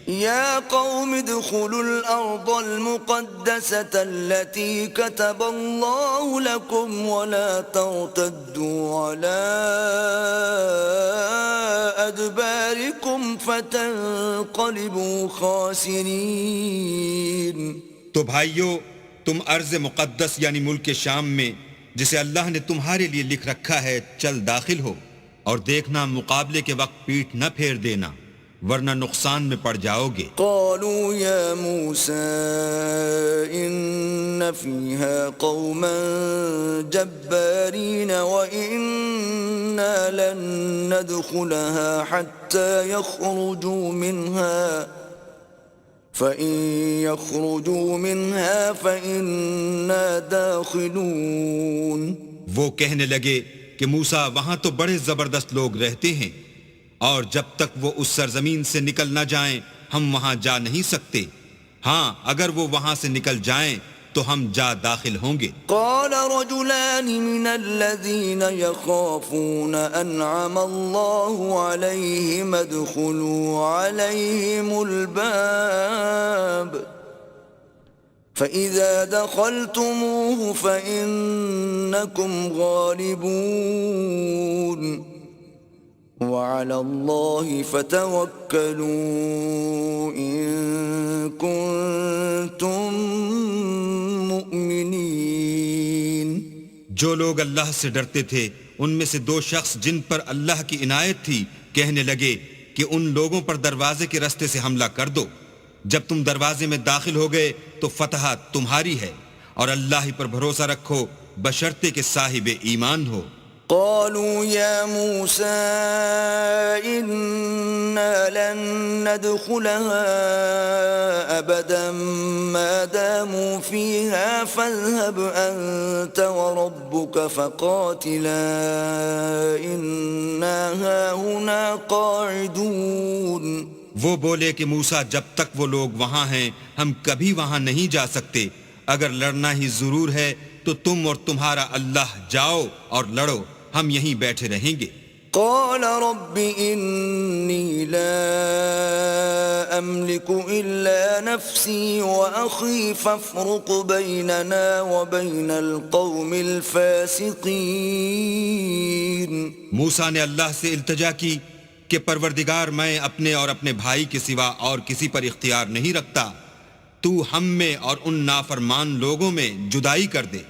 يا قوم ادخلوا الأرض المقدسة التي كتب الله لكم ولا ترتدوا على أدباركم فتنقلبوا خاسرين. تو بھائیو، تم ارض مقدس یعنی ملک شام میں جسے اللہ نے تمہارے لیے لکھ رکھا ہے چل داخل ہو، اور دیکھنا مقابلے کے وقت پیٹھ نہ پھیر دینا ورنہ نقصان میں پڑ جاؤ گے. قالوا يا موسى إن فيها قوما جبارين وإنا لن ندخلها حتى يخرجوا منها فإن يخرجوا منها فإنا داخلون. وہ کہنے لگے کہ موسیٰ وہاں تو بڑے زبردست لوگ رہتے ہیں، اور جب تک وہ اس سرزمین سے نکل نہ جائیں ہم وہاں جا نہیں سکتے. ہاں اگر وہ وہاں سے نکل جائیں تو ہم جا داخل ہوں گے. قال رجلان من الذين يخافون أنعم الله عليهم ادخلوا عليهم الباب فإذا دخلتموه فإنكم غالبون وعلى الله فتوكلوا إن كنتم مؤمنين. جو لوگ اللہ سے ڈرتے تھے ان میں سے دو شخص جن پر اللہ کی عنایت تھی کہنے لگے کہ ان لوگوں پر دروازے کے راستے سے حملہ کر دو. جب تم دروازے میں داخل ہو گئے تو فتح تمہاری ہے، اور اللہ ہی پر بھروسہ رکھو بشرطے کہ صاحب ایمان ہو. قالوا يا موسى إنا لن ندخلها أبدا ما داموا فيها فاذهب أنت وربك فقاتلا إنا هاهنا قاعدون. وہ بولے کہ موسیٰ جب تک وہ لوگ وہاں ہیں ہم کبھی وہاں نہیں جا سکتے، اگر لڑنا ہی ضرور ہے تو تم اور تمہارا اللہ جاؤ اور لڑو، ہم یہیں بیٹھے رہیں گے. قال رب إني لا أملك إلا نفسي وأخي فافرق بيننا وبين القوم الفاسقين. موسیٰ نے اللہ سے التجا کی کہ پروردگار میں اپنے اور اپنے بھائی کے سوا اور کسی پر اختیار نہیں رکھتا، تو ہم میں اور ان نافرمان لوگوں میں جدائی کر دے.